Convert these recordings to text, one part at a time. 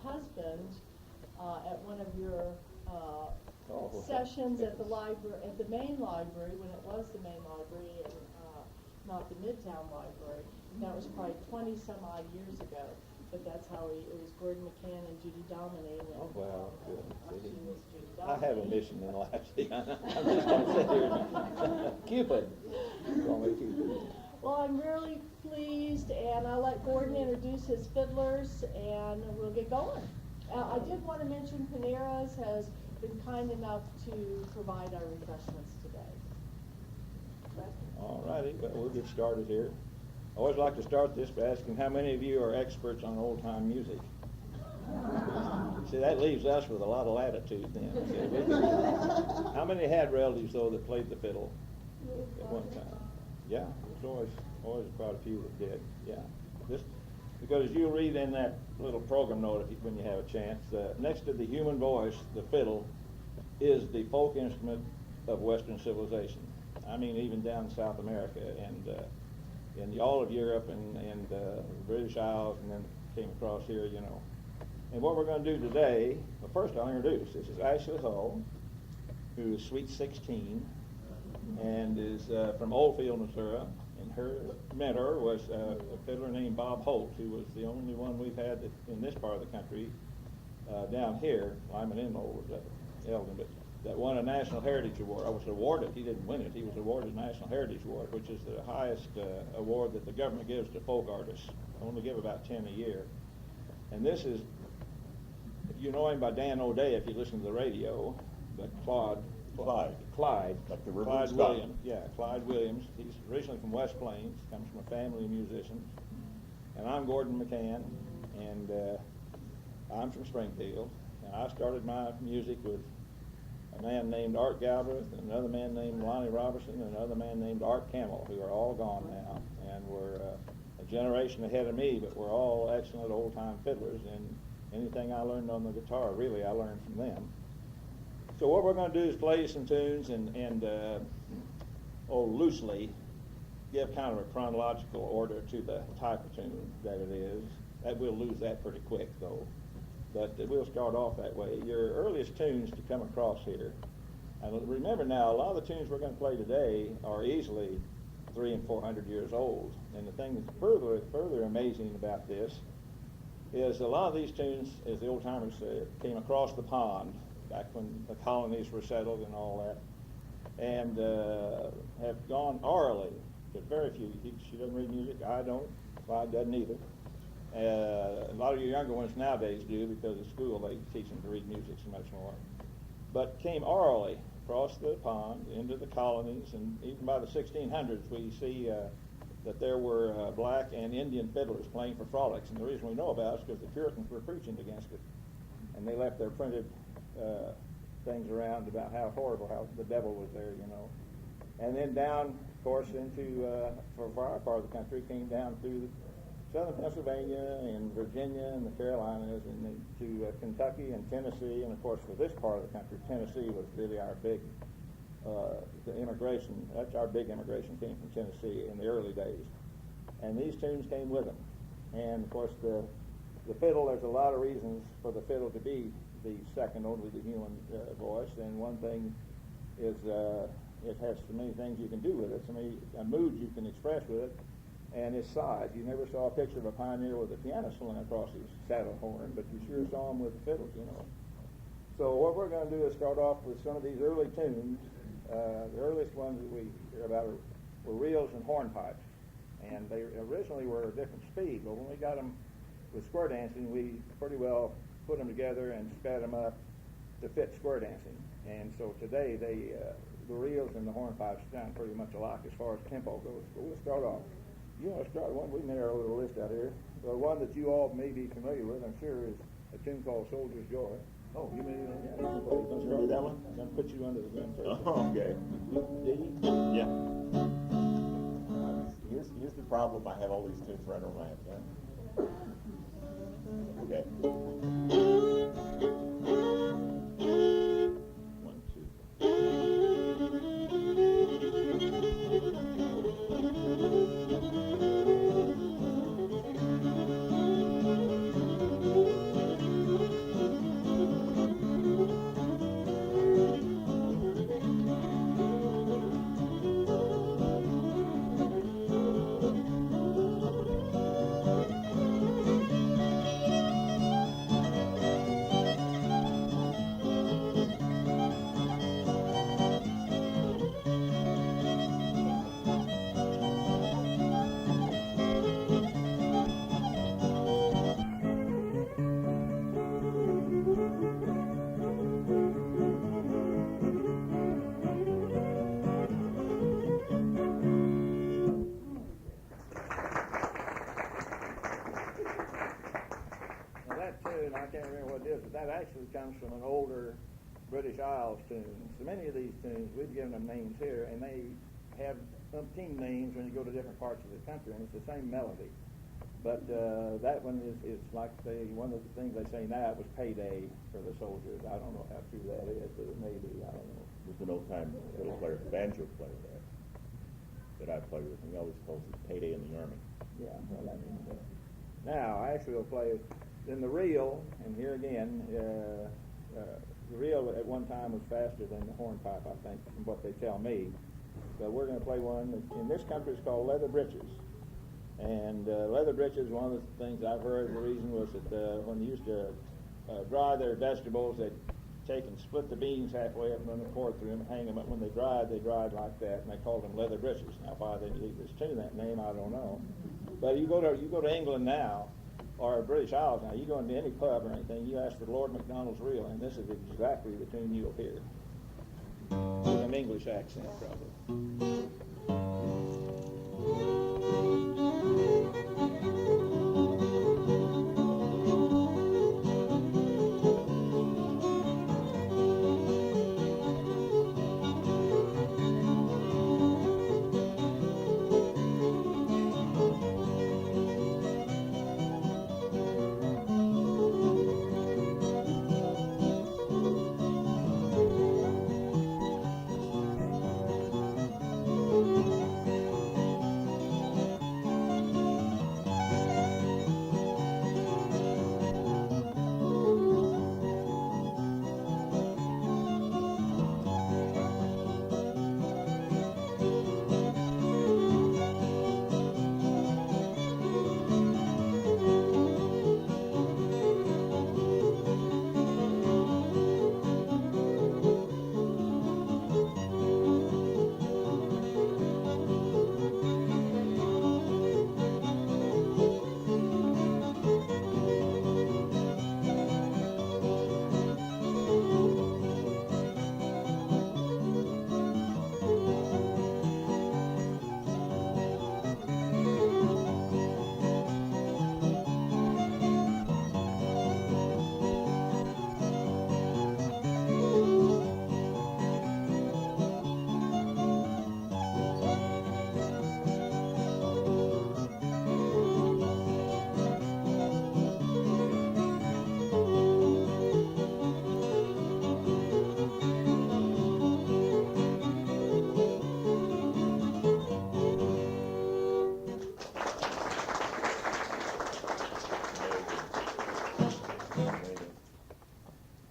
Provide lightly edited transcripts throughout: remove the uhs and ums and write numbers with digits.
husband at one of your sessions at the library, at the main library, when it was the main library and not the Midtown Library. And that was probably 20 some odd years ago. But that's how it was Gordon McCann and Judy Dominy. And, oh, wow, good. She was Judy I Dominy. have a mission in life. See, I'm just going to sit here and Cupid. Call me Cupid. Well, I'm really pleased, and I'll let Gordon introduce his fiddlers, and we'll get going. I did want to mention Panera's has been kind enough to provide our refreshments today. All righty, well, we'll get started here. I always like to start this by asking how many of you are experts on old-time music? See, that leaves us with a lot of latitude then. How many had relatives, though, that played the fiddle at one time? Yeah, there's always quite a few that did, yeah. Because you'll read in that little program note when you have a chance, next to the human voice, the fiddle is the folk instrument of Western civilization. I mean, even down in South America and in all of Europe and the British Isles, and then came across here, you know. And what we're going to do today, well, first I'll introduce. This is Ashley Hull, who is Sweet 16, and is from Oldfield, Missouri. And her mentor was a fiddler named Bob Holt, who was the only one we've had in this part of the country down here. Lyman Enlow was Eldon, but that won a National Heritage Award. I was awarded, he didn't win it, he was awarded a National Heritage Award, which is the highest award that the government gives to folk artists. They only give about 10 a year. And this is, you know him by Dan O'Day if you listen to the radio, but Clyde, like the river Clyde of Williams, yeah, Clyde Williams. He's originally from West Plains, comes from a family of musicians. And I'm Gordon McCann, and I'm from Springfield. And I started my music with a man named Art Galbraith, and another man named Lonnie Robertson, and another man named Art Campbell, who are all gone now, and were a generation ahead of me, but we're all excellent old-time fiddlers, and anything I learned on the guitar, really, I learned from them. So what we're going to do is play some tunes and loosely give kind of a chronological order to the type of tune that it is. We'll lose that pretty quick, though. But we'll start off that way. Your earliest tunes to come across here, and remember now, a lot of the tunes we're going to play today are easily 300 and 400 years old. And the thing that's further amazing about this is a lot of these tunes, as the old timers said, came across the pond back when the colonies were settled and all that, and have gone orally to very few. She doesn't read music. I don't. Clyde doesn't either. A lot of your younger ones nowadays do, because at school they teach them to read music so much more. But came orally across the pond into the colonies, and even by the 1600s we see that there were black and Indian fiddlers playing for frolics. And the reason we know about it is because the Puritans were preaching against it, and they left their printed things around about how horrible, how the devil was there, you know. And then down, of course, into for our part of the country, came down through southern Pennsylvania and Virginia and the Carolinas and to Kentucky and Tennessee. And of course, for this part of the country, Tennessee was really our big the immigration. That's our big immigration came from Tennessee in the early days. And these tunes came with them. And of course, the fiddle, there's a lot of reasons for the fiddle to be the second only to the human voice. And one thing is it has so many things you can do with it, so many moods you can express with it. And his size. You never saw a picture of a pioneer with a piano slung across his saddle horn, but you sure saw him with the fiddles, you know. So what we're going to do is start off with some of these early tunes. The earliest ones that we hear about were reels and hornpipes. And they originally were a different speed, but when we got them with square dancing, we pretty well put them together and sped them up to fit square dancing. And so today, the reels and the hornpipes sound pretty much alike as far as tempo goes. But we'll start off. You want to start one? We narrow a little list out here. The one that you all may be familiar with, I'm sure, is a tune called Soldier's Joy. Oh, you may Do that one? I'm going to put you under the gun first. Oh, okay. D? Yeah. Here's the problem. I have all these tunes right on my head. Okay. 1, 2. actually comes from an older British Isles tune. So many of these tunes, we've given them names here, and they have umpteen names when you go to different parts of the country, and it's the same melody. But that one is like one of the things they say now, it was payday for the soldiers. I don't know how true that is, but it may be, I don't know. There's an old-time fiddle player, banjo player that I play with, and he always calls it payday in the Army. Yeah, well, that means that. Now, I actually will play in the reel, and here again, the reel at one time was faster than the hornpipe, I think, from what they tell me. But we're going to play one that in this country is called leather breeches. And leather breeches, one of the things I've heard, the reason was that when they used to dry their vegetables, they'd take and split the beans halfway up and run a cord through them and hang them up. When they dried like that, and they called them leather breeches. Now, why they gave this tune that name, I don't know. But you go to England now, or British Isles now, you go into any pub or anything, you ask for Lord MacDonald's reel, and this is exactly the tune you'll hear. With an English accent, probably.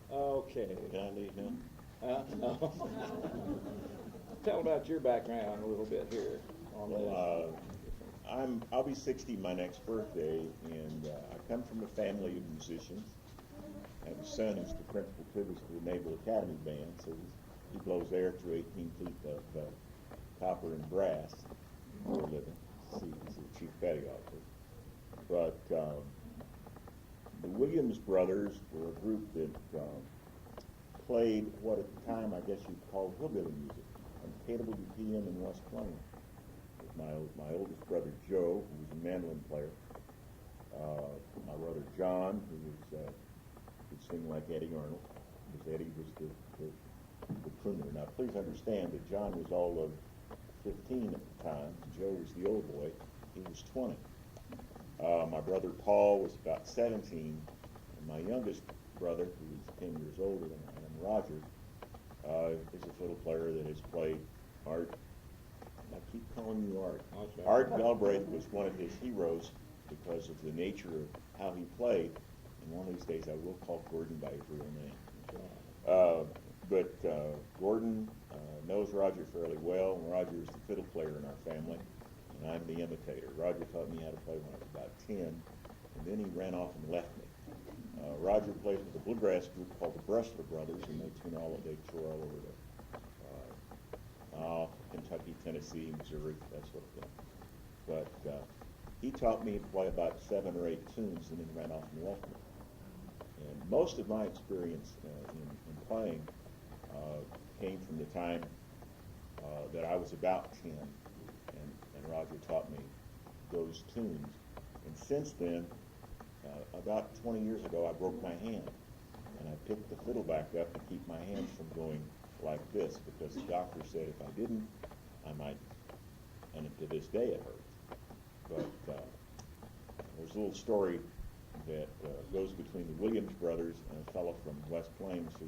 Okay. Can I lead him? No. Tell about your background a little bit here on this. I'll be 60 my next birthday, and I come from a family of musicians. I have a son who's the principal tuba for the Naval Academy Band, so he blows air through 18 feet of copper and brass for a living. He's the chief petty officer. But the Williams brothers were a group that played what at the time I guess you'd call hillbilly music on KWPM in West Plains. My oldest brother Joe, who was a mandolin player, my brother John, who could sing like Eddie Arnold, because Eddie was the crooner. Now please understand that John was all of 15 at the time. Joe was the old boy. He was 20. My brother Paul was about 17, and my youngest brother, who was 10 years older than I am, Roger, is a fiddle player that has played Art. I keep calling you Art. Okay. Art Galbraith was one of his heroes because of the nature of how he played, and one of these days I will call Gordon by his real name. But Gordon knows Roger fairly well, and Roger is the fiddle player in our family, and I'm the imitator. Roger taught me how to play when I was about 10, and then he ran off and left me. Roger plays with a bluegrass group called the Bressler Brothers, and they tour all over Kentucky, Tennessee, Missouri, that sort of thing. But he taught me to play about 7 or 8 tunes, and then ran off and left me. And most of my experience in playing came from the time that I was about 10, and Roger taught me those tunes. And since then, about 20 years ago, I broke my hand. and I picked the fiddle back up to keep my hands from going like this, because the doctor said if I didn't, I might, and to this day it hurts. But there's a little story that goes between the Williams brothers and a fellow from West Plains who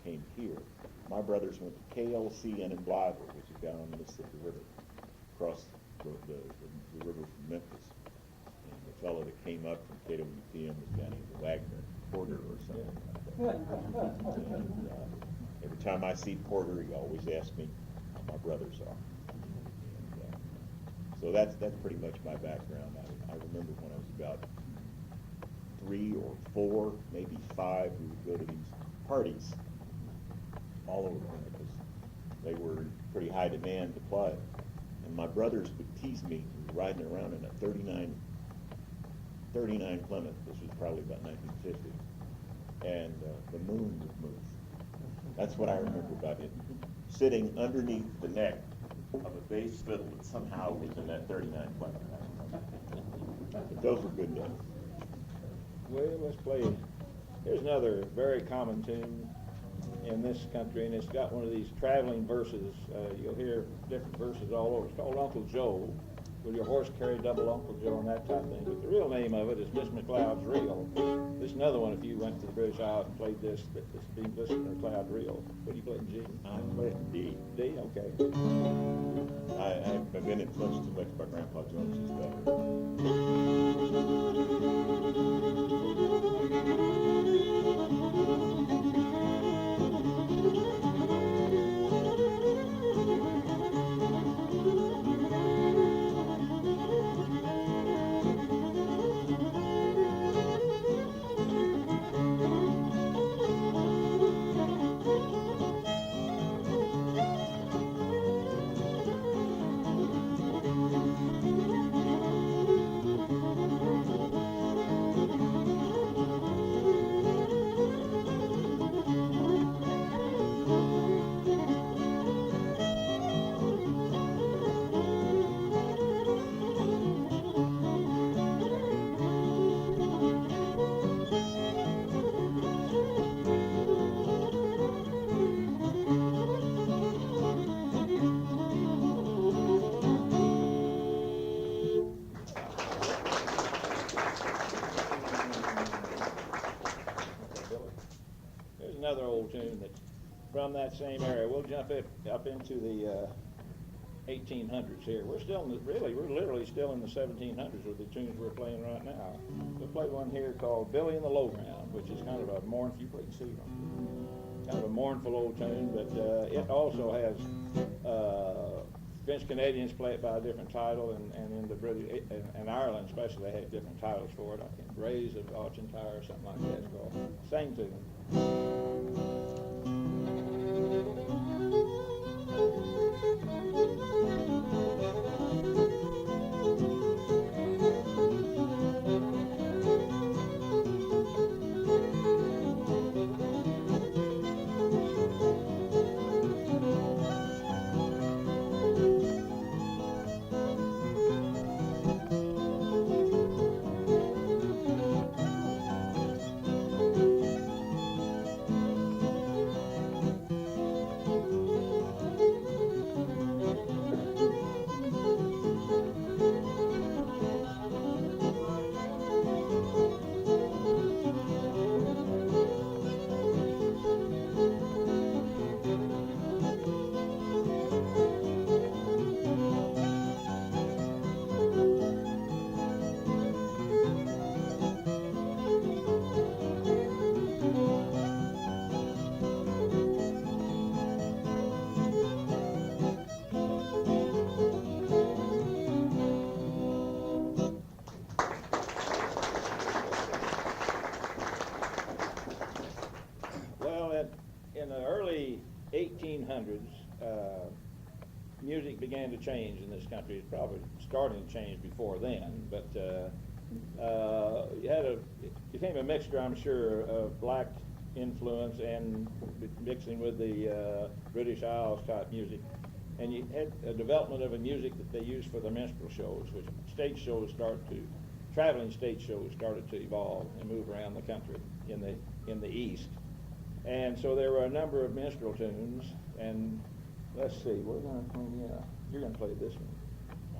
came here. My brothers went to KLCN in Blytheville, which is down on the Mississippi River, across the river from Memphis. And the fellow that came up from KWPM was a guy named Wagner, Porter or something like that. And every time I see Porter, he always asks me how my brothers are. And, so that's pretty much my background. I remember when I was about 3 or 4, maybe 5, we would go to these parties all over because they were in pretty high demand to play. And my brothers would tease me riding around in a 39 Plymouth. This was probably about 1950. And the moon would move. That's what I remember about it. Sitting underneath the neck of a bass fiddle that somehow was in that 39 Plymouth. But those were good days. Well, let's play. Here's another very common tune in this country, and it's got one of these traveling verses. You'll hear different verses all over. It's called Uncle Joe. Will your horse carry double Uncle Joe and that type of thing? But the real name of it is Miss McLeod's Reel. This is another one. If you went to the British Isles and played this, it's being listed in McLeod Reel. What do you play in G? I play in D. D, okay. I've been influenced too much by Grandpa Jones's better. Another old tune that's from that same area. We'll jump up into the 1800s here. We're still in we're literally still in the 1700s with the tunes we're playing right now. We'll play one here called Billy in the Lowground, which is kind of a mournful, you can see kind of a mournful old tune, but it also has French Canadians play it by a different title, and in the British and Ireland especially, they have different titles for it. I think Rays of Auchentire or something like that. It's called. Sing to them. In the early 1800s, music began to change in this country. It's probably starting to change before then, but it became a mixture, I'm sure, of black influence and mixing with the British Isles type music. And you had a development of a music that they used for the minstrel shows, which traveling stage shows started to evolve and move around the country in the in the east. And so there were a number of minstrel tunes, and let's see, you're gonna play this one.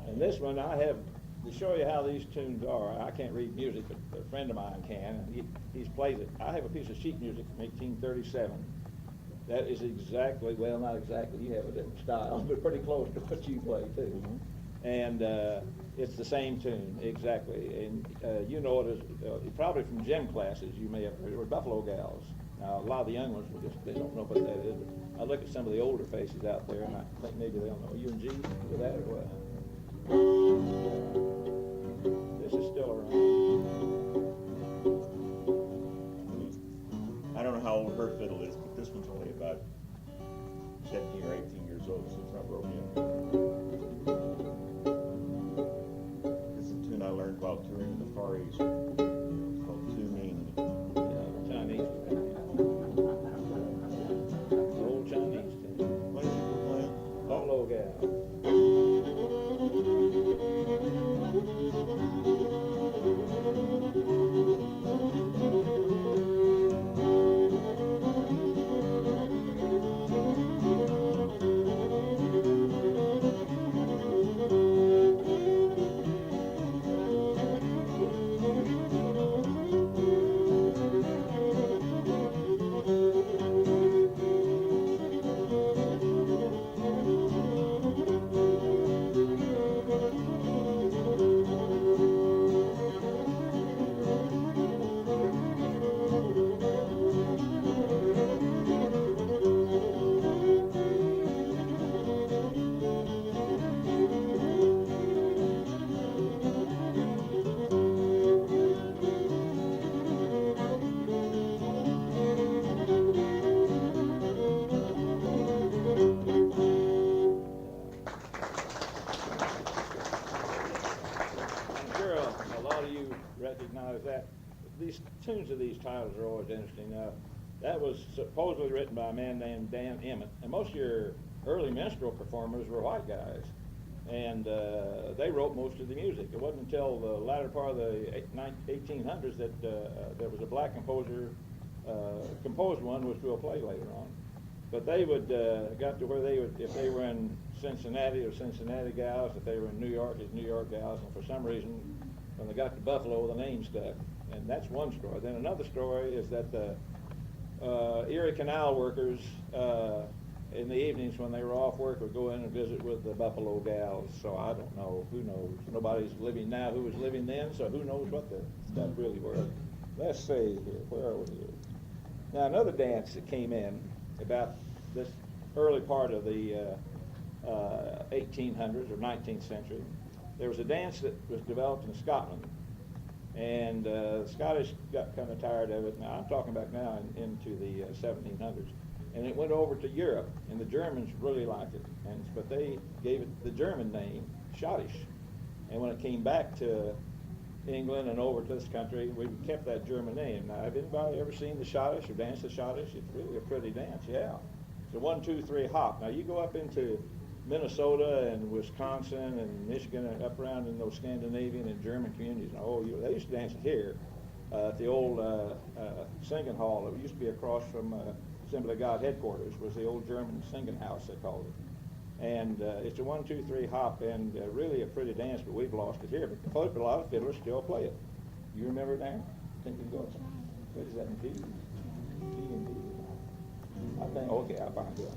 And this one I have, to show you how these tunes are, I can't read music, but a friend of mine can, and he's plays it. I have a piece of sheet music from 1837. That is exactly, well, not exactly, you have a different style, but pretty close to what you play too. Mm-hmm. And it's the same tune, exactly. And you know it as, probably from gym classes, you may have heard, it was Buffalo Gals. Now, a lot of the young ones, they don't know what that is, but I look at some of the older faces out there, and I think maybe they'll know. You and G with that or what? This is still around. I don't know how old her fiddle is, but this one's only about 17 or 18 years old, so it's not real young. This is a tune I learned while touring in the Far East. It's called Tuning. Chinese. Old Chinese tune. What is it we're playing? Buffalo Gal. Recognize that. These tunes of these titles are always interesting. That was supposedly written by a man named Dan Emmett, and most of your early minstrel performers were white guys, and they wrote most of the music. It wasn't until the latter part of the 1800s that there was a black composer composed one, which we'll play later on. But they would got to where they would, if they were in Cincinnati, or Cincinnati gals, if they were in New York, it's New York gals, and for some reason, when they got to Buffalo, the name stuck. And that's one story. Then another story is that the Erie Canal workers, in the evenings when they were off work, would go in and visit with the Buffalo gals. So I don't know, who knows? Nobody's living now who was living then, so who knows what the stuff really was. Let's see here, where are we here? Now another dance that came in about this early part of the 1800s or 19th century. There was a dance that was developed in Scotland, and the Scottish got kind of tired of it. Now I'm talking back now into the 1700s, and it went over to Europe, and the Germans really liked it, but they gave it the German name, Schottisch. And when it came back to England and over to this country, we kept that German name. Now, have anybody ever seen the Schottisch or danced the Schottisch? It's really a pretty dance, yeah. It's a 1, 2, 3 hop. Now you go up into Minnesota and Wisconsin and Michigan and up around in those Scandinavian and German communities. And they used to dance it here at the old singing hall. It used to be across from Assembly of God headquarters, was the old German singing house, they called it. And it's a 1, 2, 3 hop, and really a pretty dance, but we've lost it here. But a lot of fiddlers still play it. You remember it, Darren? I think we can go. What is that in D? D and D. I think, okay, I'll find it.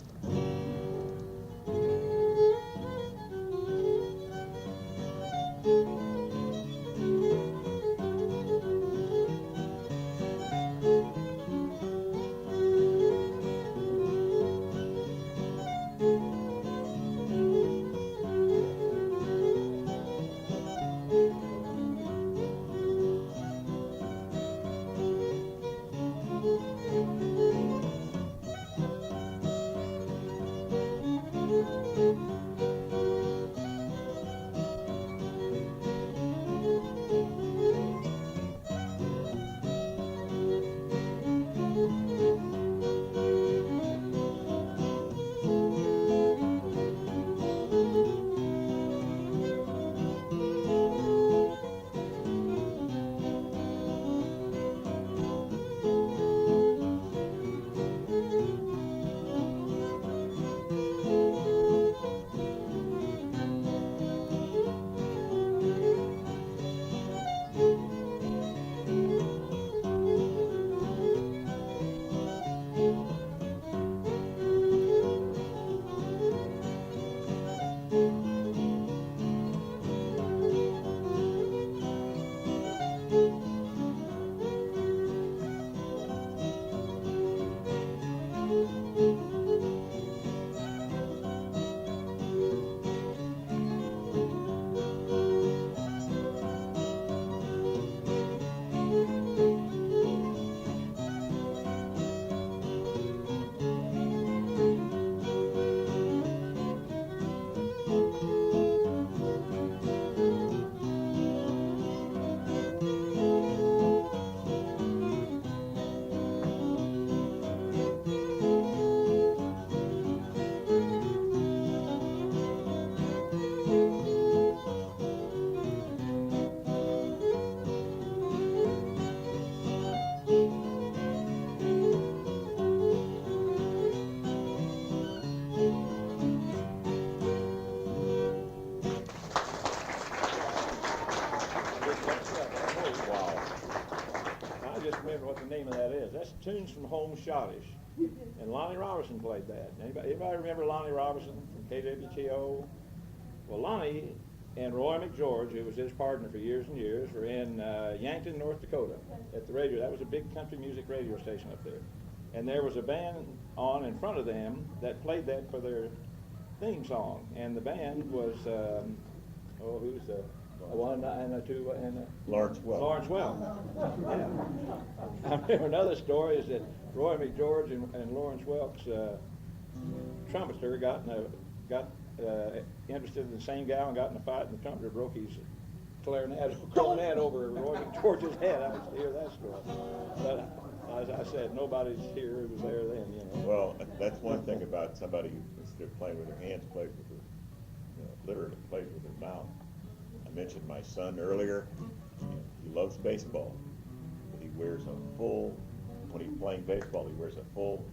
that's tunes from Home Schottische. And Lonnie Robertson played that. Anybody remember Lonnie Robertson from KWTO? Well, Lonnie and Roy McGeorge, who was his partner for years and years, were in Yankton, North Dakota at the radio. That was a big country music radio station up there. And there was a band on in front of them that played that for their theme song. And the band was, who's the one and a two and a... Lawrence Welk. Lawrence Welk. Yeah. I remember another story is that Roy McGeorge and Lawrence Welk's trumpeter got interested in the same gal and got in a fight, and the trumpeter broke his cornet over Roy McGeorge's head. I used to hear that story. But as I said, nobody's here who was there then, you know. Well, that's one thing about somebody who, instead of playing with their hands, plays with their, literally plays with their mouth. I mentioned my son earlier. He loves baseball. He wears a full, when he's playing baseball, he wears a full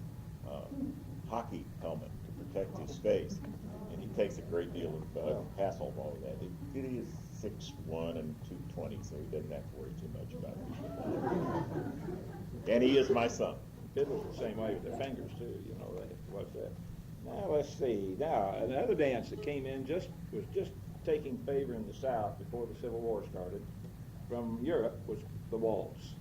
hockey helmet to protect his face. And he takes a great deal of hassle of all of that. He is 6'1" and 220, so he doesn't have to worry too much about it. And he is my son. Fiddlers the same way with their fingers too, you know. What's that? Now let's see. Now another dance that came in was just taking favor in the South before the Civil War started from Europe was the waltz.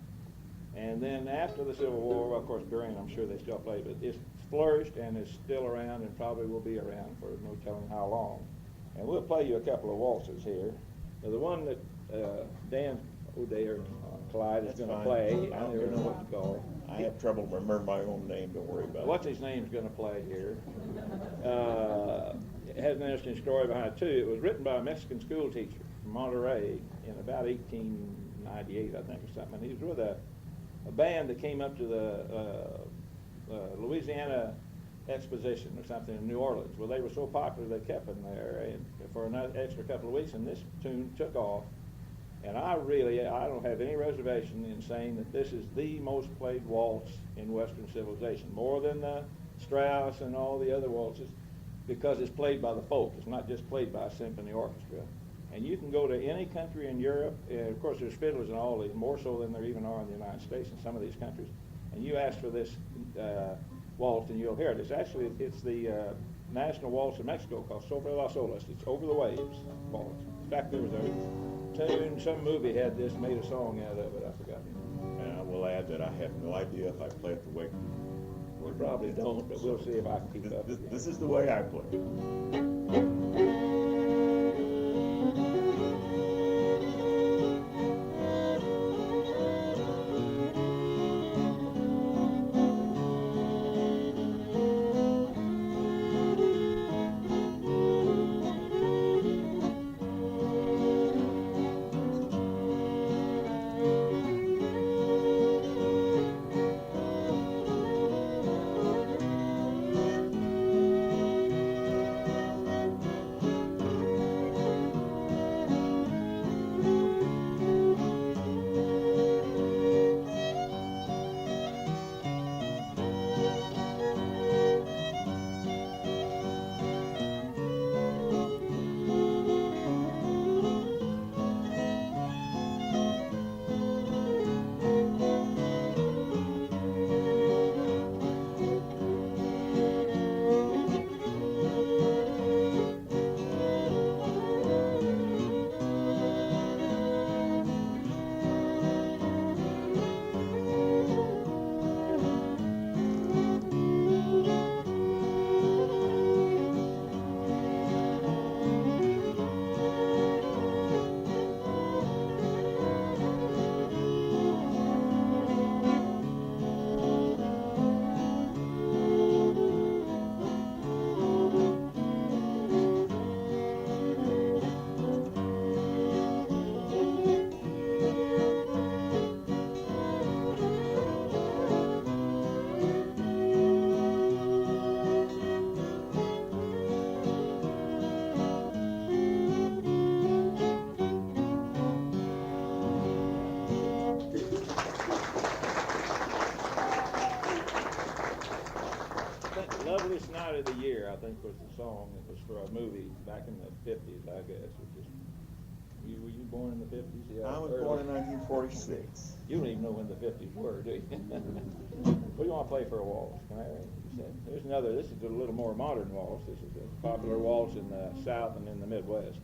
And then after the Civil War, well, of course during, I'm sure they still play, but it's flourished and is still around and probably will be around for no telling how long. And we'll play you a couple of waltzes here. Now, the one that Dan O'Day or Clyde is going to play, I never know what to call it. I have trouble remembering my own name, don't worry about it. What's his name's going to play here? It has an interesting story behind it too. It was written by a Mexican school teacher from Monterey in about 1898, I think, or something. And he was with a band that came up to the Louisiana Exposition or something in New Orleans. Well, they were so popular they kept them there and for another extra couple of weeks, and this tune took off. And I don't have any reservation in saying that this is the most played waltz in Western civilization, more than the Strauss and all the other waltzes, because it's played by the folk. It's not just played by a symphony orchestra. And you can go to any country in Europe, and of course there's fiddlers in all these, more so than there even are in the United States in some of these countries, and you ask for this waltz and you'll hear it. It's the national waltz of Mexico called Sobre las Olas. It's Over the Waves waltz. In fact, there was a tune, some movie had this, made a song out of it, I forgot. And I will add that I have no idea if I play it the way. We probably don't, but we'll see if I can keep up. This is the way I play. Loveliest Night of the Year, I think, was the song. It was for a movie back in the 50s, I guess. It just Were you born in the 50s? Yeah. I was early. born in 1946. You don't even know when the 50s were, do you? What do you want to play for a waltz? Canary? You said. There's another. This is a little more modern waltz. This is a popular waltz in the South and in the Midwest.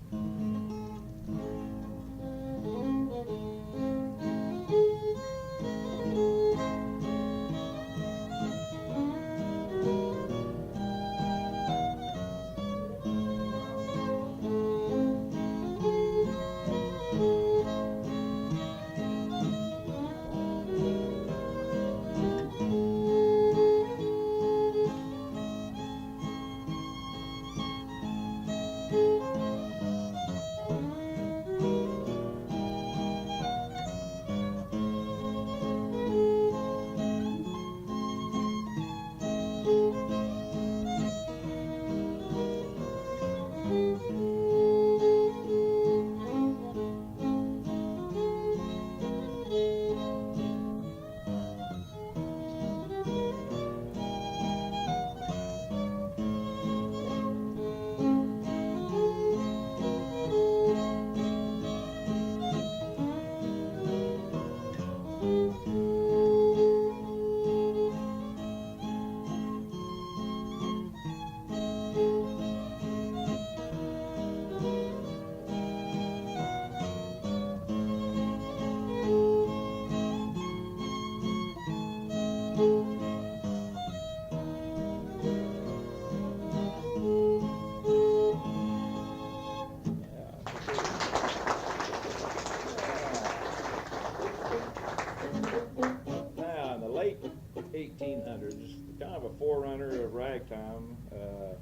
Now, in the late 1800s, kind of a forerunner of ragtime, the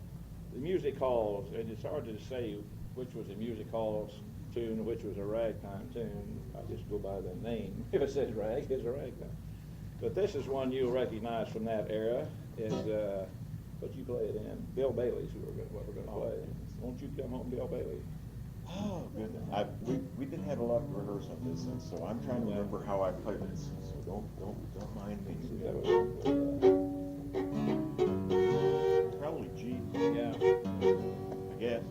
music halls, and it's hard to say which was a music hall tune and which was a ragtime tune. I just go by the name. If it says rag, it's a ragtime. But this is one you'll recognize from that era. Is what you play it in? Bill Bailey's what we're going to play. Won't you come home, Bill Bailey? Oh, goodness. We didn't have a lot of rehearsal on this, and so I'm trying to remember how I played this. So don't mind me. Probably G. Yeah. I guess.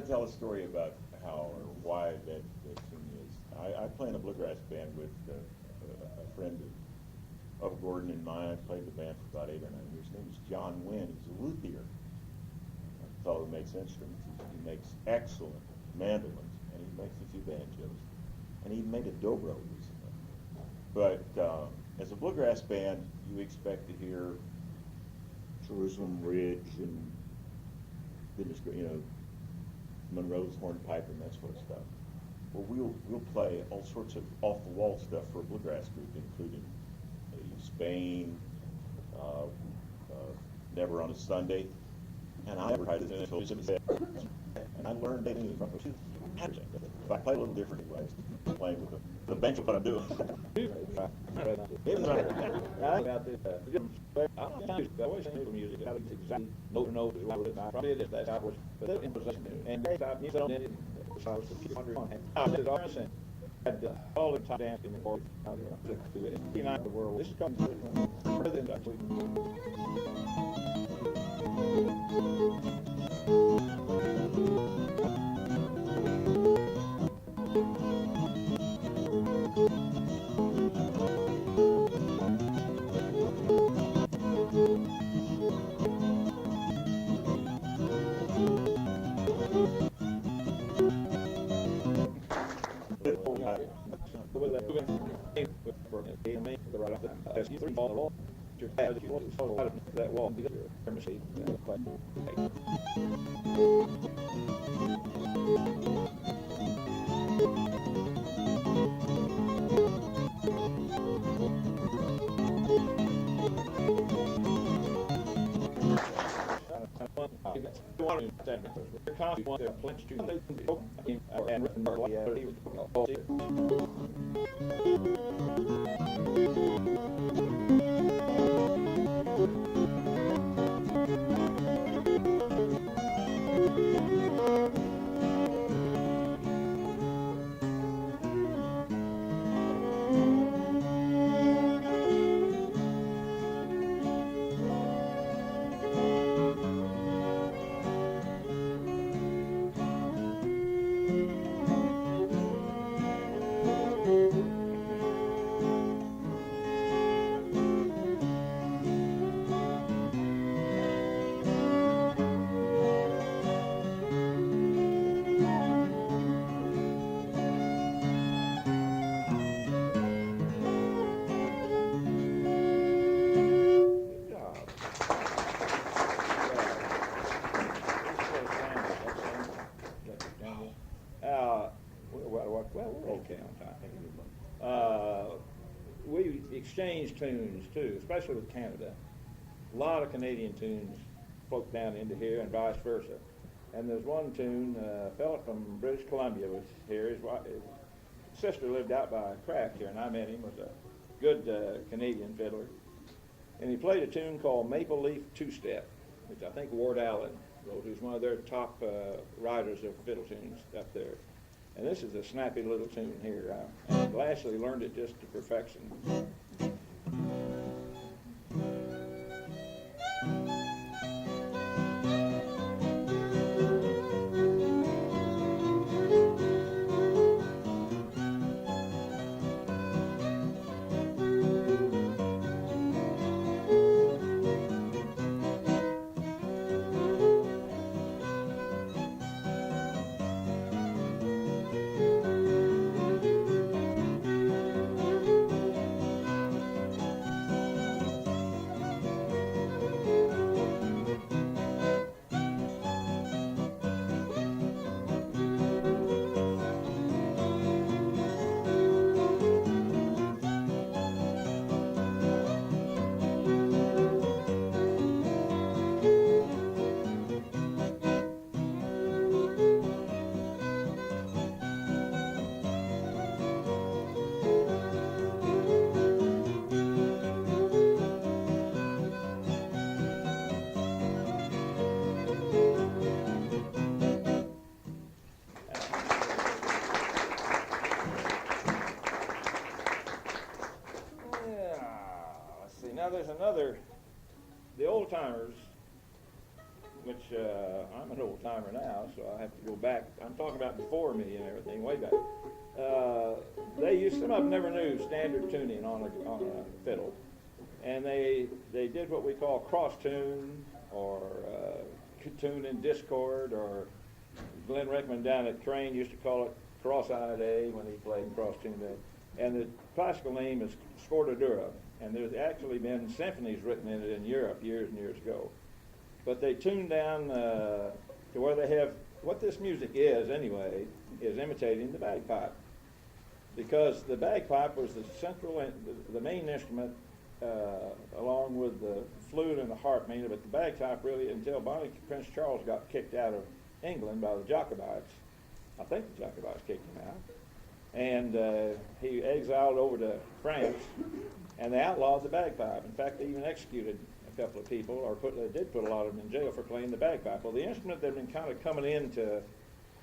Tell a story about how or why that tune is. I play in a bluegrass band with a friend of Gordon and mine. I played the band for about 8 or 9 years. His name is John Wynn. He's a luthier. A fellow who makes instruments. He makes excellent mandolins, and he makes a few banjos. And he made a dobro recently. But as a bluegrass band, you expect to hear Jerusalem Ridge and goodness, Monroe's hornpipe and that sort of stuff. Well, we'll play all sorts of off-the-wall stuff for a bluegrass group, including Spain, Never on a Sunday, and I never tried to until and I learned that from the two. If I play a little different ways, playing with the bench of what I'm doing. Even though I about this, I always think of music. I exactly note to note is what it is. Probably it is that outwards, but that imposition and stop music on it. So I was the 200 I did all this and had all the time dancing in the court. The world. This is coming further than that. That wall. We're okay on time. We exchange tunes too, especially with Canada. A lot of Canadian tunes float down into here and vice versa. And there's one tune, a fellow from British Columbia was here. His sister lived out by Craft here, and I met him. Was a good Canadian fiddler. And he played a tune called Maple Leaf Two-Step, which I think Ward Allen wrote, who's one of their top writers of fiddle tunes up there. And this is a snappy little tune here. And Lashley learned it just to perfection. There's another, the old timers, which I'm an old timer now, so I have to go back. I'm talking about before me and everything, way back. Some of them never knew standard tuning on a fiddle, and they did what we call cross tune or tune in discord, or Glenn Rickman down at Crane used to call it cross-eyed A when he played cross tune A, and the classical name is Scordadura. And there's actually been symphonies written in it in Europe years and years ago. But they tuned down to where they have, what this music is anyway, is imitating the bagpipe. Because the bagpipe was the central, the main instrument, along with the flute and the harp mainly, but the bagpipe really, until Prince Charles got kicked out of England by the Jacobites. I think the Jacobites kicked him out. And he exiled over to France, and they outlawed the bagpipe. In fact, they even executed a couple of people, or they did put a lot of them in jail for playing the bagpipe. Well, the instrument that had been kind of coming into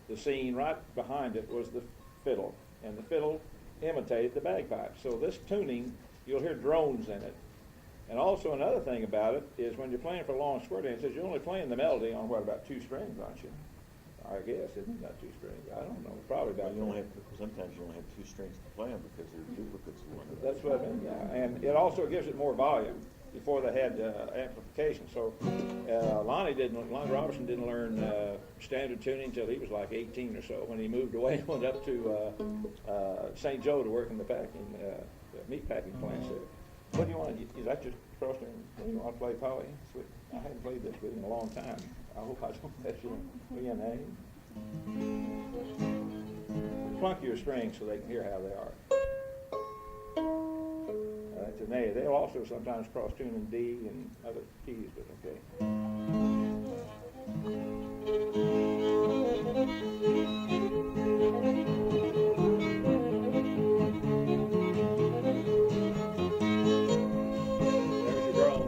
the scene right behind it was the fiddle, and the fiddle imitated the bagpipe. So this tuning, you'll hear drones in it. And also another thing about it is when you're playing for long square dances, you're only playing the melody on what, about 2 strings, aren't you? I guess, isn't it about 2 strings? I don't know, probably about. Sometimes you only have 2 strings to play them because they're duplicates of one another. That's what I mean, yeah. And it also gives it more volume. Before they had amplification. So Lonnie Robertson didn't learn standard tuning until he was like 18 or so, when he moved away and went up to St. Joe to work in the packing meat packing plants there. What do you want? Is that just cross there? Do you want to play Polly? Sweet. I haven't played this with him in a long time. I hope I don't mess your name. Plunk your strings so they can hear how they are. That's an A. They'll also sometimes cross tune in D and other keys, but okay. There's your drone.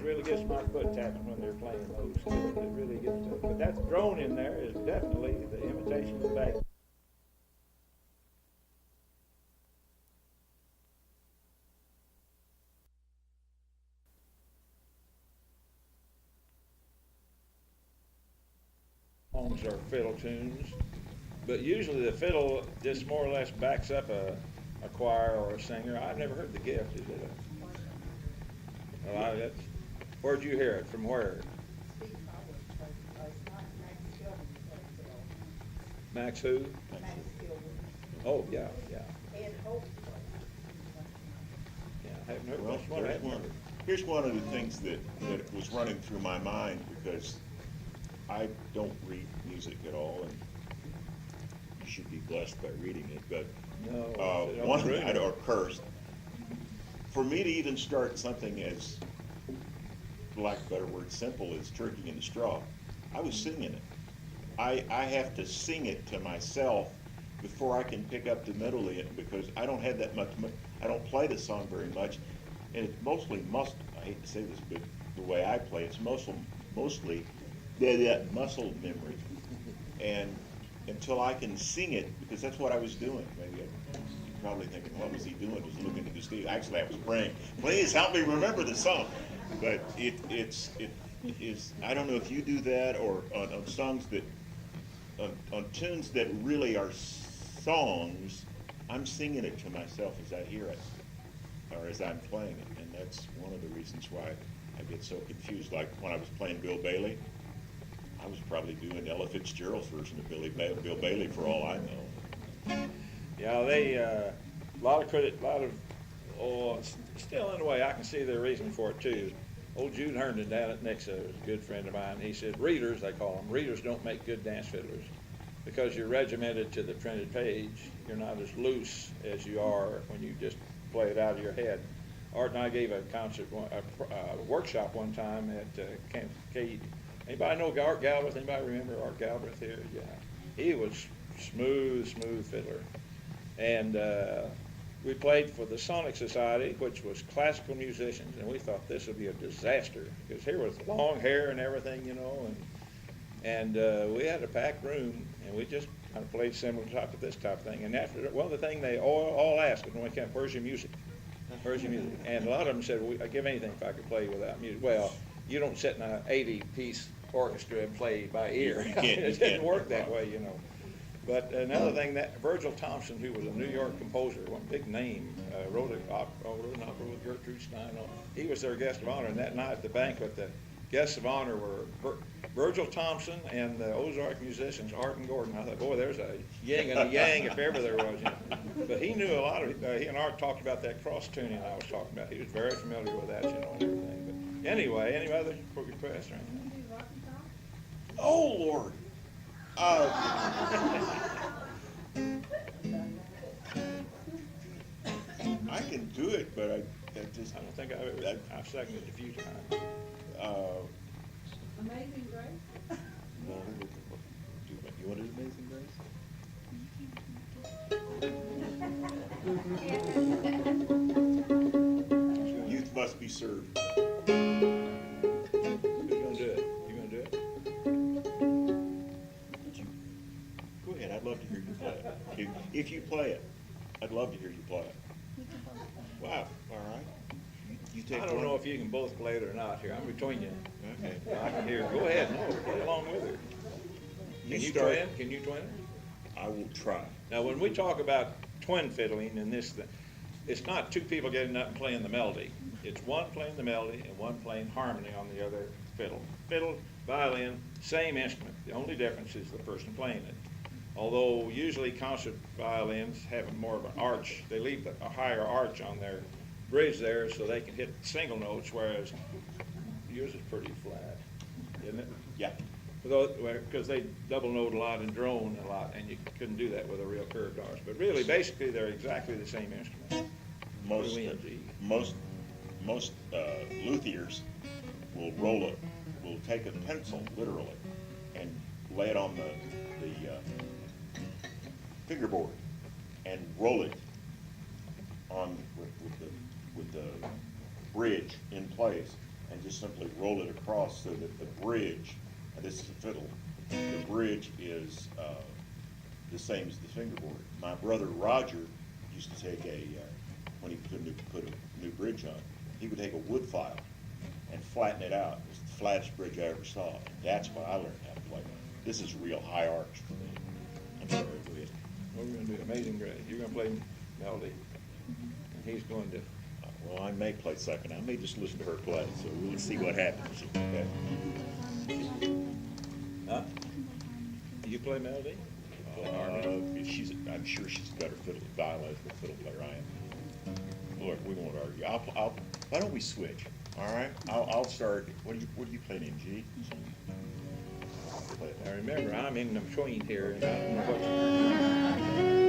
Really gets my foot tapping when they're playing those. It really gets to, but that drone in there is definitely the imitation of the back. Songs are fiddle tunes, but usually the fiddle just more or less backs up a choir or a singer. I've never heard the gift. Is it a, well, that's, where'd you hear it? From where? Max who? Oh, yeah. Yeah, I haven't heard Well, this one. here's one of the things that was running through my mind, because I don't read music at all, and you should be blessed by reading it, but No, one that, or cursed, for me to even start something as, for lack of a better word, simple as Turkey in the Straw, I was singing it. I have to sing it to myself before I can pick up the middle of it, because I don't have that much, I don't play the song very much, and it's mostly I hate to say this, but the way I play, it's mostly that muscle memory. And until I can sing it, because that's what I was doing. Maybe you're probably thinking, what was he doing? Just looking at the stage. Actually, I was praying, please help me remember the song. But it is, I don't know if you do that, or on songs that, on tunes that really are songs, I'm singing it to myself as I hear it, or as I'm playing it. And that's one of the reasons why I get so confused. Like when I was playing Bill Bailey, I was probably doing Ella Fitzgerald's version of Bill Bailey for all I know. Yeah, they, a lot of, still in a way, I can see their reason for it too. Old Jude Herndon down at Nixa was a good friend of mine. He said, readers, they call them, readers don't make good dance fiddlers, because you're regimented to the printed page. You're not as loose as you are when you just play it out of your head. Art and I gave a concert, a workshop one time at anybody know Art Galbraith? Anybody remember Art Galbraith here? Yeah. He was smooth fiddler. And we played for the Sonic Society, which was classical musicians, and we thought this would be a disaster, because here was long hair and everything, you know, and we had a packed room, and we just kind of played similar to this type of thing. And after, well, the thing they all asked when we came, where's your music? Where's your music? And a lot of them said, well, I'd give anything if I could play without music. Well, you don't sit in an 80-piece orchestra and play by ear. It didn't work that way, you know. But another thing, that Virgil Thompson, who was a New York composer, one big name, wrote an opera with Gertrude Stein. He was their guest of honor, and that night at the banquet, the guests of honor were Virgil Thompson and the Ozark musicians, Art and Gordon. I thought, boy, there's a yin and a yang if ever there was. You know. But he knew a lot of, he and Art talked about that cross-tuning I was talking about. He was very familiar with that, you know, and everything. But anyway, any other requests or anything? Oh, Lord. I can do it, but I just, think I've seconded it a few times. Amazing Grace? No, you want to do Amazing Grace? Youth must be served. Who's gonna do it? You gonna do it? Go ahead, I'd love to hear you play it. If you play it, I'd love to hear you play it. Wow, all right. You take I don't one. know if you can both play it or not here. I'm between you. Okay. I can hear. Go ahead. No, play along with her. You Can you start. twin? Can you twin her? I will try. Now, when we talk about twin fiddling and this, it's not two people getting up and playing the melody. It's one playing the melody and one playing harmony on the other fiddle. Fiddle, violin, same instrument. The only difference is the person playing it. Although usually concert violins have more of an arch. They leave a higher arch on their bridge there so they can hit single notes, whereas yours is pretty flat, isn't it? Yeah. Because they double note a lot and drone a lot, and you couldn't do that with a real curved arch. But really, basically, they're exactly the same instrument. Most Louis and G. most luthiers will will take a pencil literally and lay it on the fingerboard and roll it on with the bridge in place, and just simply roll it across so that the bridge, and this is a fiddle, the bridge is the same as the fingerboard. My brother Roger used to take when he put a new bridge on, he would take a wood file and flatten it out. It was the flattest bridge I ever saw, and that's why I learned how to play. This is real high arch for me. I'm sorry, go ahead. What we're going to do, Amazing Grace. You're going to play melody, and he's going to. Well, I may play second. I may just listen to her play, so we'll see what happens. Okay. Huh? Do you play melody? Play harmony? I'm sure she's a better violin fiddle player I am. Look, we won't argue. Why don't we switch? All right. I'll start. What are you playing in G? Now remember, I'm in between here, and I don't know what.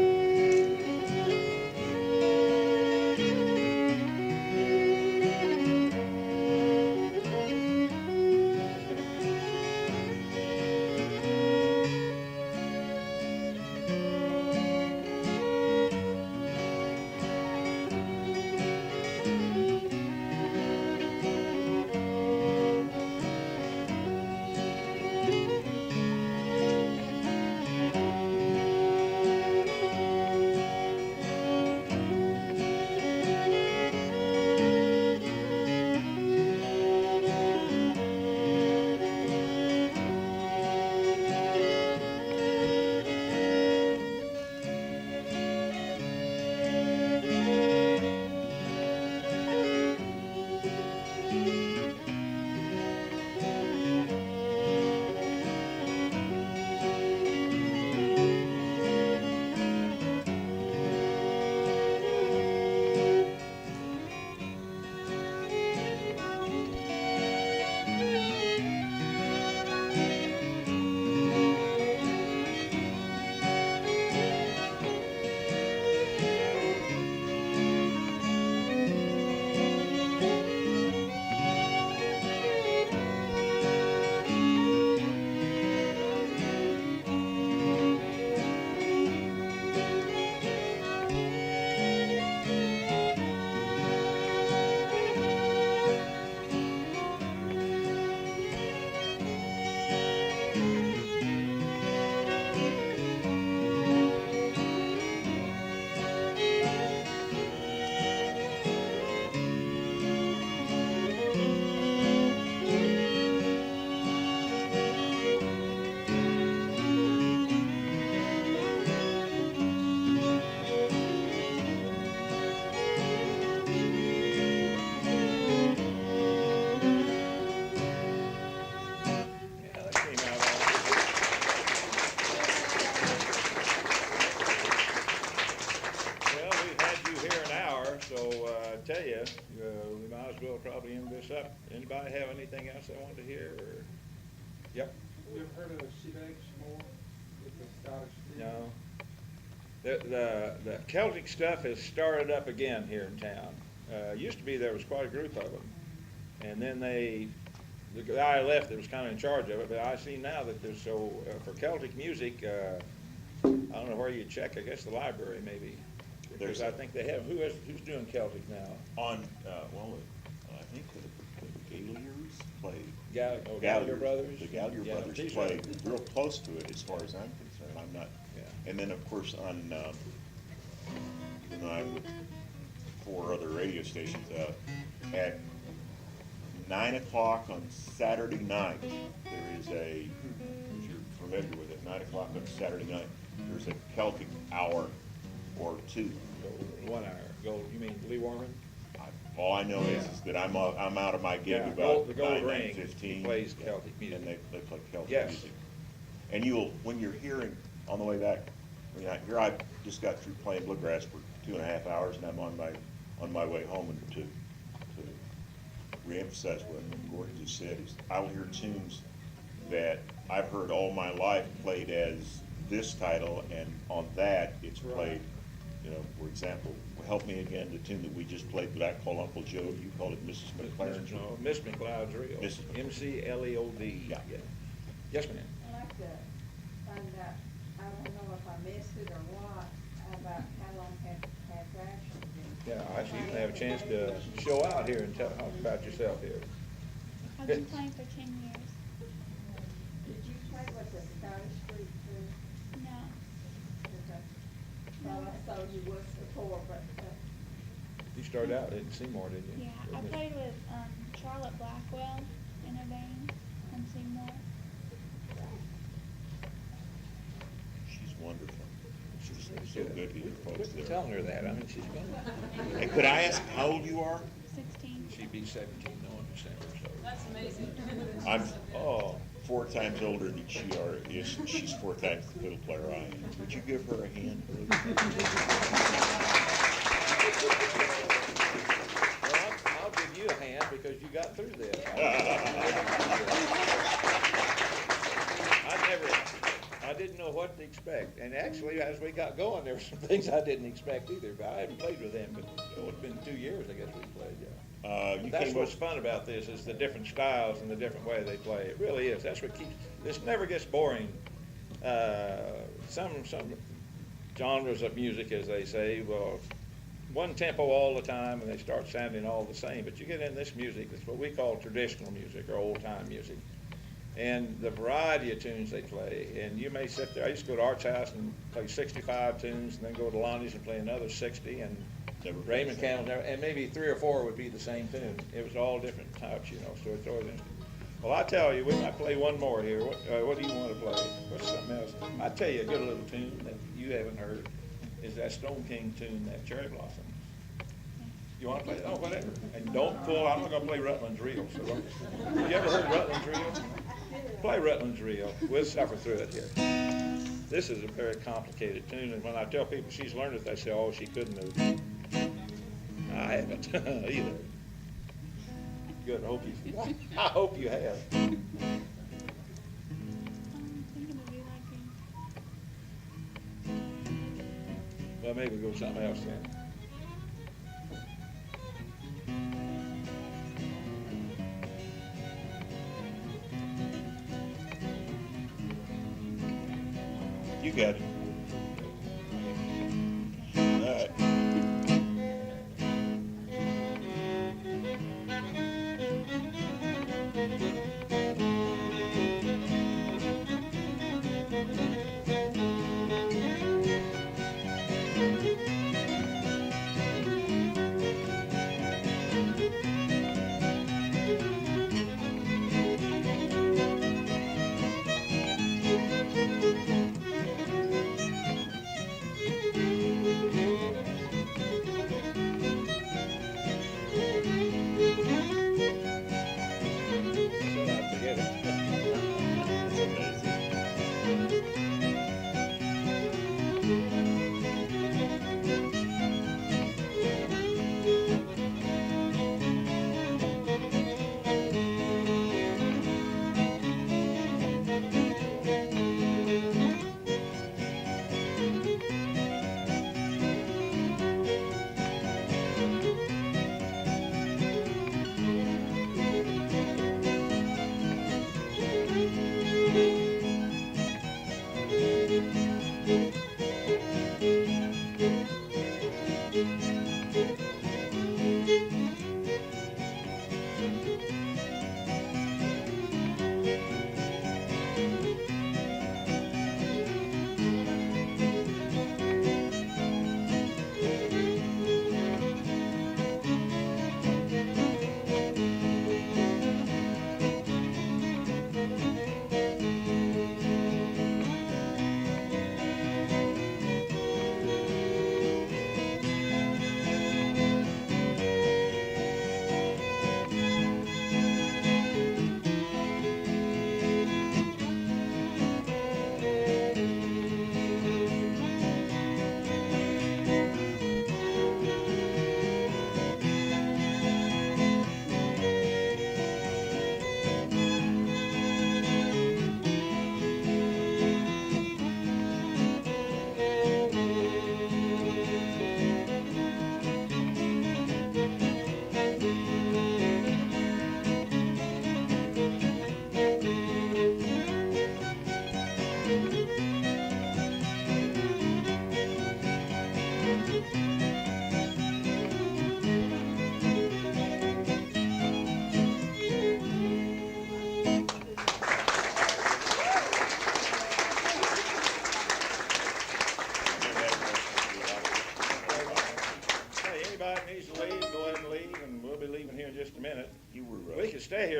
Tell you, we might as well probably end this up. Anybody have anything else they want to hear? Or? Yep. We ever heard of a Shebang Shmore with the Scottish? No. The Celtic stuff has started up again here in town. Used to be there was quite a group of them. And then the guy left that was kind of in charge of it, but I see now that there's for Celtic music, I don't know where you check, I guess the library maybe. Because I think they have, who's doing Celtic now? On, well, I think the Gallagher's play. Gallagher Brothers? The Gallagher Yeah, Brothers these play are- real close to it as far as I'm concerned. I'm not, Yeah. and then of course on, even though I'm with 4 other radio stations, at 9 o'clock on Saturday night, there is if you're familiar with it, 9 o'clock on Saturday night, there's a Celtic hour or 2. 1 hour. Gold, you mean Lee Warman? All I know is that I'm out of my gig Yeah, about the Gold 9, Ring 9:15. plays Celtic music. And they play Celtic Yes. music. And when you're hearing, on the way back, I just got through playing bluegrass for 2.5 hours, and I'm on my way home, and to reemphasize what Gordon just said, is I will hear tunes that I've heard all my life played as this title, and on that, it's played, for example, Help Me Again, the tune that we just played that I call Uncle Joe, you call it Mrs. McLaren's. No, Miss McLeod's Reel. Mrs. McLeod. Yeah. Yes, ma'am. I'd like to find out, I don't know if I missed it or what, about how long have rations been. Yeah, actually, you can have a chance to show out here and talk about yourself here. I've been playing for 10 years. Did you play with the Scottish group too? No. Well, I saw you was before, but, You started out in Seymour, didn't you? Yeah, I played with Charlotte Blackwell in a band from Seymour. She's wonderful. She's so good to you folks Quit there. telling her that, I mean, she's gonna, Hey, could I ask how old you are? 16. she'd be 17 now in December, so. That's amazing. I'm Oh, 4 times older than she is. She's 4 times the fiddle player I am. Would you give her a hand, please? well, I'll give you a hand because you got through this. I didn't know what to expect, and actually, as we got going, there were some things I didn't expect either, but I haven't played with them, but it's been 2 years, I guess we played, yeah. You That's came what's up, fun about this, is the different styles and the different way they play. It really is. That's what keeps, this never gets boring. Some genres of music, as they say, well, one tempo all the time, and they start sounding all the same. But you get in this music, it's what we call traditional music or old-time music. And the variety of tunes they play, and you may sit there, I used to go to Art's house and play 65 tunes, and then go to Lonnie's and play another 60, and Never Raymond played Candle, and maybe 3 or 4 would be the same tune. It was all different types, so it's always interesting. Well, I tell you, we might play one more here. What do you want to play? What's something else? I tell you a good little tune that you haven't heard is that Stone King tune, that Cherry Blossom. You want to play? Oh, whatever. And don't pull. I'm not going to play Rutland's Reel. So don't. You ever heard Rutland's Reel? Play Rutland's Reel. We'll suffer through it here. This is a very complicated tune, and when I tell people she's learned it, they say, "Oh, she couldn't have." I haven't either. Good. I hope you have. I'm thinking of you liking. Well, maybe we'll go something else then. You got it. All right.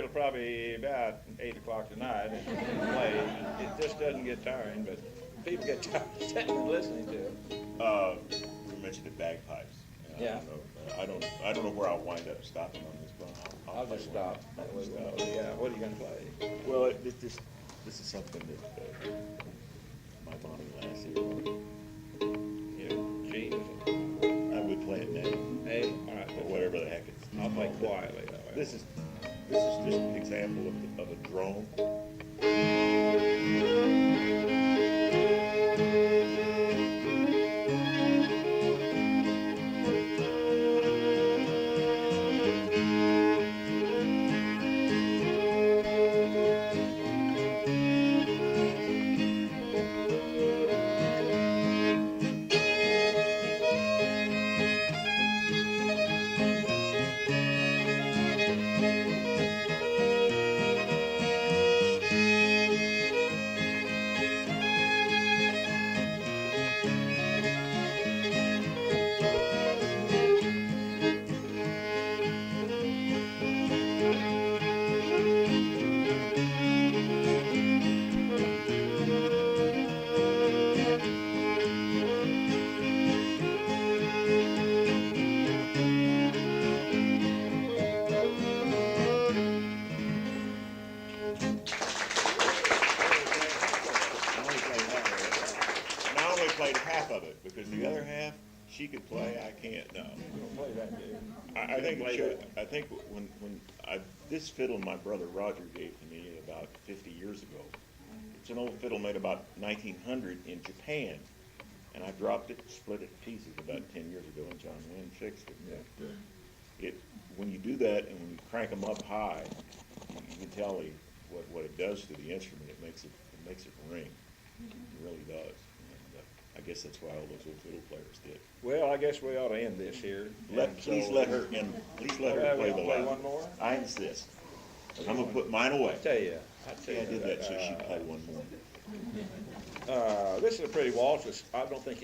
till probably about 8 o'clock tonight and play. It just doesn't get tiring, but people get tired of sitting and listening to it. We mentioned the bagpipes. Yeah. I don't know where I'll wind up stopping on this one. I'll play just one. stop. That way we'll know. Yeah, what are you gonna play? Well, this is something that my Bonnie lass here. Yeah, G, is it? I would play it now, A? All right, or whatever the heck it's. I'll play called. quietly that way. This is just an example of a drone. Played half of it because the other half she could play. I can't. No, Play that game. I think Play it should. that. I think this fiddle my brother Roger gave to me about 50 years ago. It's an old fiddle made about 1900 in Japan, and I dropped it, split it to pieces about 10 years ago, and John Wynn fixed it. When you do that and when you crank them up high, you can tell what it does to the instrument. It makes it ring. It really does. I guess that's why all those old fiddle players did. Well, I guess we ought to end this here. Please let her play the play last. one more? I insist. I'm gonna put mine away. I tell you. I did that so she'd play one more. This is a pretty waltz. I don't think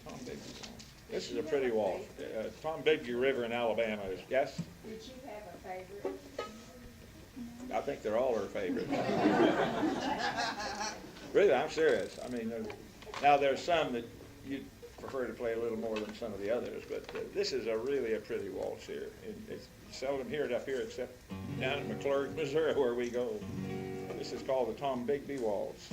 Tom Bigby. This is a pretty waltz. Tom Bigby River in Alabama is, yes? Did you have a favorite? I think they're all her favorites. Really, I'm serious. I mean, now there's some that you prefer to play a little more than some of the others, but this is really a pretty waltz here. It's seldom heard up here except down in McLeod, Missouri, where we go. This is called the Tom Bigby Waltz.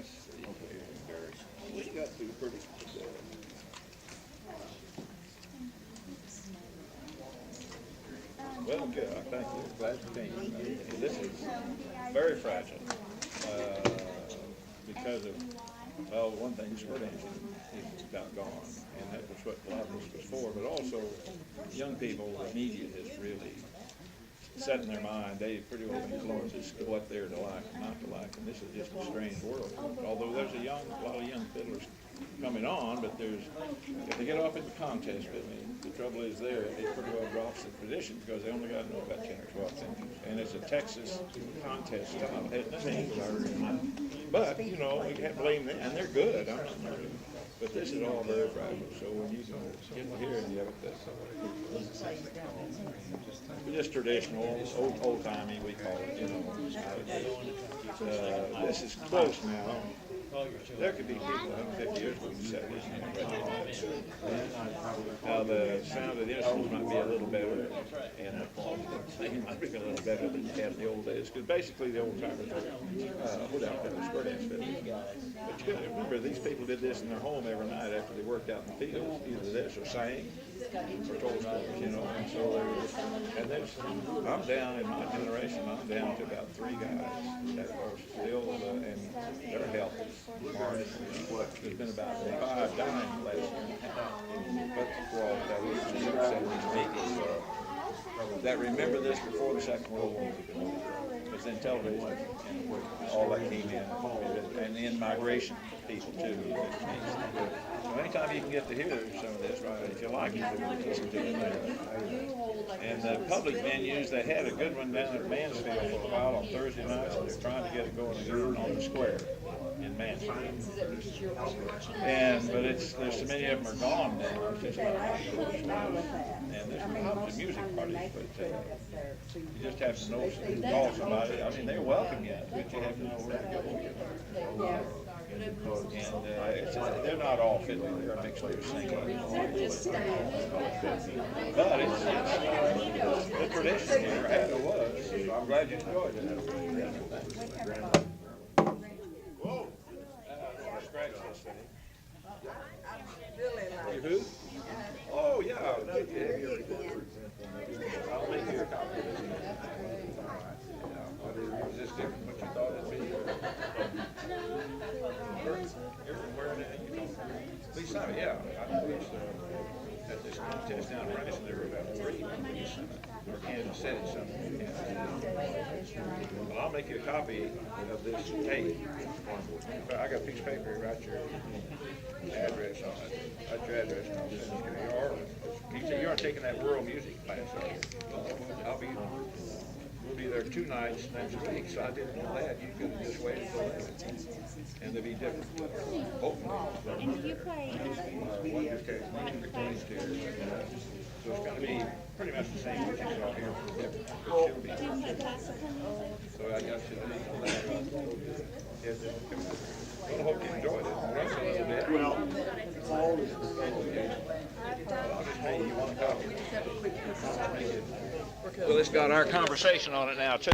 let's see here. We got through pretty good. Well, good, I thank you, glad you came. This is very fragile, because of, well, one thing, split engine is about gone, and that was what a lot of this was for, but also, young people, the media has really set in their mind, they pretty well influences what they're to like and not to like, and this is just a strange world. Although there's a lot of young fiddlers coming on, but if they get off in the contest with me, the trouble is it pretty well drops the tradition because they only got to know about 10 or 12 things. And it's a Texas contest style, isn't it? But, you know, we can't blame them, and they're good. But this is all very fragile, so when you get here and you have it, just traditional, old-timey, we call it, you know. This is close now. There could be people 150 years ago who said this. Now the sound of the instruments might be a little better, and the quality of the thing might be a little better than you had in the old days. Because basically the old timers would out there square dance fiddle. But you got to remember, these people did this in their home every night after they worked out in the fields, either this or sang or told stories, you know. And so I'm down in my generation. I'm down to about 3 guys that are still and they're healthy. There's been about 5 dying last year. But for all that was that remember this before the Second World War. Because then television and all that came in, and in migration people too. So anytime you can get to hear some of this, right? If you like it, listen to it. And the public venues, they had a good one down at Mansfield for a while on Thursday nights, and they're trying to get it going again on the square in Mansfield. But there's so many of them are gone now. It's just and there's lots of music parties, but you just have to know call somebody. I mean, they welcome you, but you have to know where to go. And they're not all fiddling, they're a mixture of singing. But it's the tradition here, as it was. So I'm glad you enjoyed it. Whoa! Scratch this thing. You who? Oh, yeah. I'll make you a copy of this. Is this different from what you thought it'd be? Everywhere now, you know. At least yeah. I noticed at this contest down in Rice, there were about 3 or Kansas City, something. Well, I'll make you a copy of this tape. I got a piece of paper here, write your address on it. Write your address and I'll send it to you. You said you aren't taking that world music class, we'll be there 2 nights next week, so I didn't know that. You could have just waited for that. And they'll be different. Hopefully. And do you play One just came, so it's going to be pretty much the same what you saw here, but different. But she'll be. do you play classical music? So I got you that. Yes, I hope you enjoyed it. Rest a little bit. Well, I'll just make you one copy. Well, it's got our conversation on it now, too.